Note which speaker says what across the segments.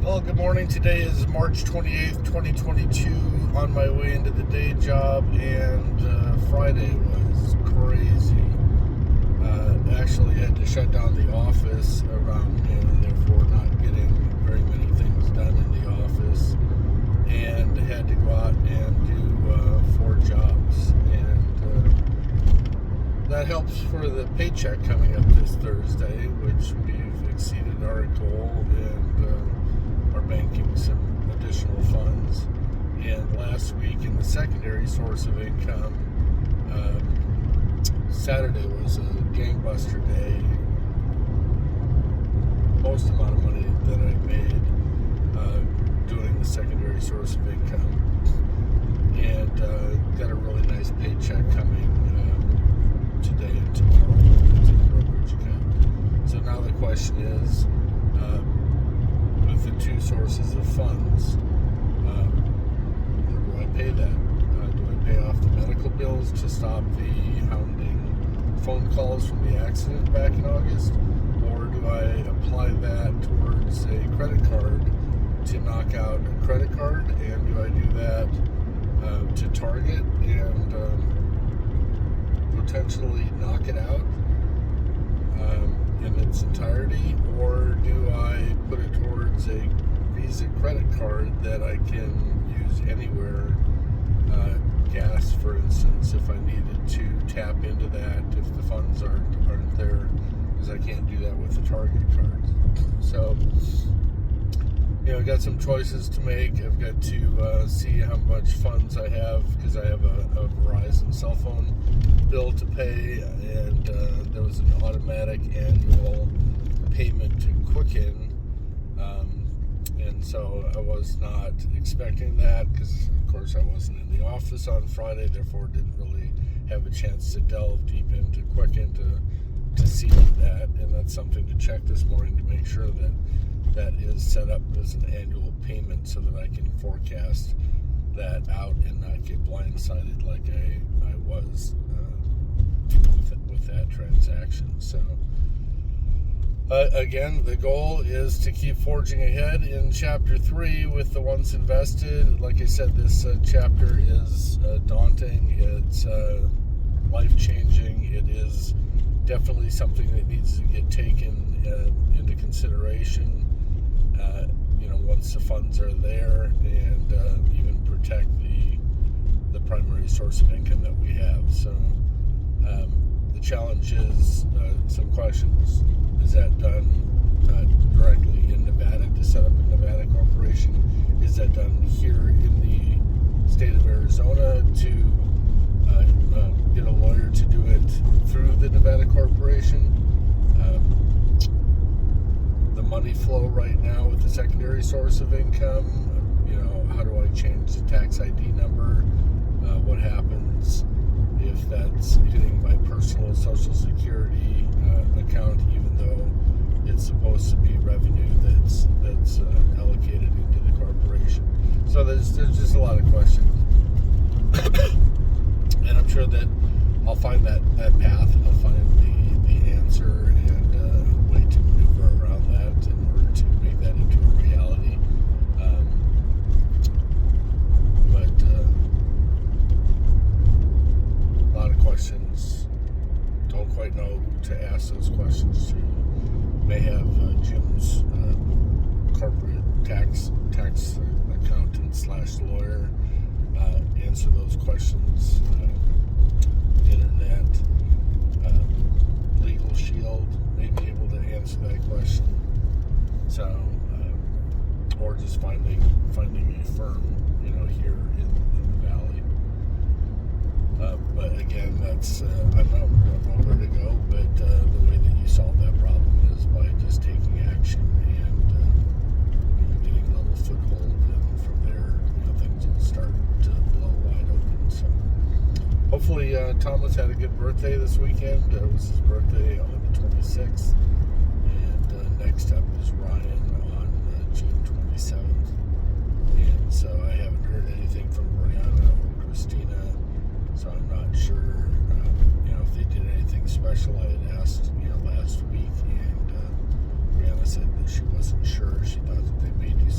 Speaker 1: Well, good morning. Today is March 28th, 2022, on my way into the day job, and Friday was crazy. Actually had to shut down the office around noon, therefore not getting very many things done in the office, and had to go out and do 4 jobs. And that helps for the paycheck coming up this Thursday, which we've exceeded our goal and are banking some additional funds. And last week, in the secondary source of income, Saturday was a gangbuster day. Most amount of money that I made doing the secondary source of income, and got a really nice paycheck coming today and tomorrow to the brokerage account. So now the question is, with the 2 sources of funds, where do I pay that? Do I pay off the medical bills to stop the hounding phone calls from the accident back in August, or do I apply that towards a credit card to knock out a credit card? And do I do that to Target and potentially knock it out in its entirety, or do I put it towards a Visa credit card that I can use anywhere? Gas, for instance, if I needed to tap into that, if the funds aren't there, because I can't do that with the Target cards. So, I've got some choices to make. I've got to see how much funds I have, because I have a Verizon cell phone bill to pay, and there was an automatic annual payment to Quicken. And so I was not expecting that, because of course I wasn't in the office on Friday, therefore didn't really have a chance to delve deep into Quicken to see that. And that's something to check this morning to make sure that that is set up as an annual payment, so that I can forecast that out and not get blindsided like I was with that transaction. So again, the goal is to keep forging ahead in Chapter 3 with the Once Invested. Like I said, this chapter is daunting. It's life-changing. It is definitely something that needs to get taken into consideration, once the funds are there, and even protect the primary source of income that we have. So the challenge is some questions. Is that done directly in Nevada to set up a Nevada corporation? Is that done here in the state of Arizona to get a lawyer to do it through the Nevada corporation? The money flow right now with the secondary source of income, how do I change the tax ID number? What happens if that's hitting my personal Social Security account, even though it's supposed to be revenue that's allocated into the corporation? So there's just a lot of questions, and I'm sure that I'll find that path. I'll find the answer and a way to maneuver around that in order to make that into a reality. But a lot of questions. Don't quite know who to ask those questions to. May have Jim's corporate tax accountant / lawyer answer those questions. Internet, Legal Shield may be able to answer that question. So, or just finding a firm, here in the valley. But again, that's unknown. Don't know where to go. But the way that you solve that problem is by just taking action and getting a little foothold, and from there, things will start to blow wide open. So hopefully, Thomas had a good birthday this weekend. It was his birthday on the 26th, and next up is Ryan on June 27th. And so I haven't heard anything from Brianna or Christina. So I'm not sure, if they did anything special. I had asked, last week, and Brianna said that she wasn't sure. She thought that they may do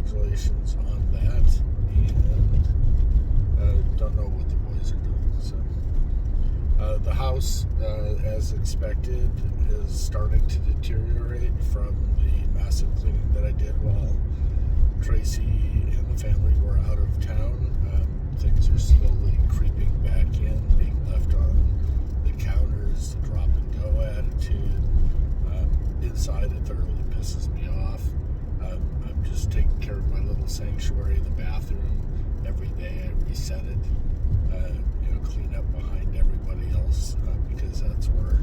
Speaker 1: congratulations on that. And don't know what the boys are doing. So the house, as expected, is starting to deteriorate from the massive cleaning that I did while Tracy and the family were out of town. Things are slowly creeping back in, being left on the counters, the drop and go attitude. Inside, it thoroughly pisses me off. I'm just taking care of my little sanctuary, the bathroom. Every day I reset it, clean up behind everybody else, because that's where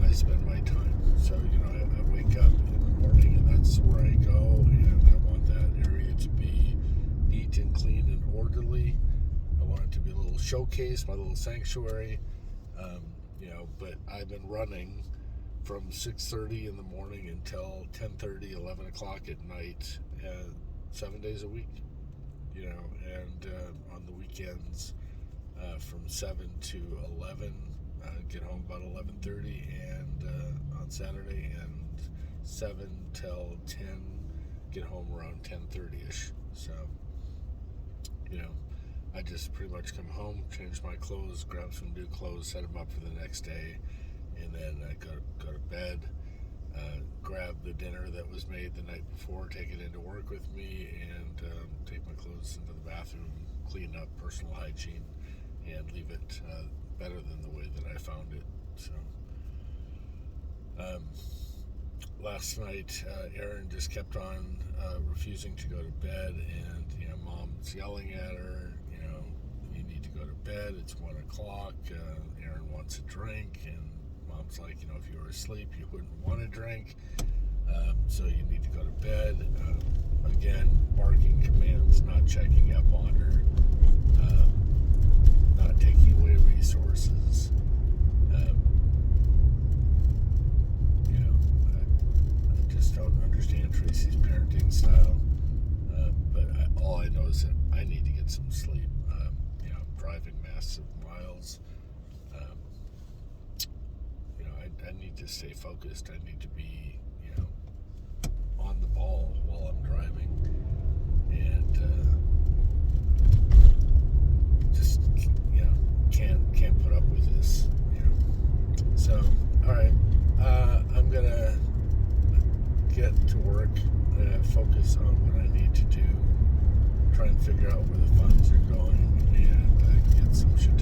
Speaker 1: I spend my time. So, I wake up in the morning and that's where I go, and I want that area to be neat and clean and orderly. I want it to be a little showcase, my little sanctuary, but I've been running from 6:30 in the morning until 10:30, 11 o'clock at night, 7 days a week, and on the weekends from 7 to 11, get home about 11:30, and on Saturday, and 7 till 10, get home around 10:30ish. So, I just pretty much come home, change my clothes, grab some new clothes, set them up for the next day, and then I go to bed, grab the dinner that was made the night before, take it into work with me, and take my clothes into the bathroom, clean up, personal hygiene, and leave it better than the way that I found it. So last night, Erin just kept on refusing to go to bed, and Mom's yelling at her, you need to go to bed, it's 1 o'clock, Erin wants a drink, and Mom's like, if you were asleep you wouldn't want a drink, so you need to go to bed. Again, barking commands, not checking up on her, not taking away resources. I just don't understand Tracy's parenting style. But all I know is that I need to get some sleep. I'm driving massive miles. I need to stay focused. I need to be, on the ball while I'm driving, and just can't put up with this. So, all right, I'm gonna get to work, focus on what I need to do, try and figure out where the funds are going, and get some shit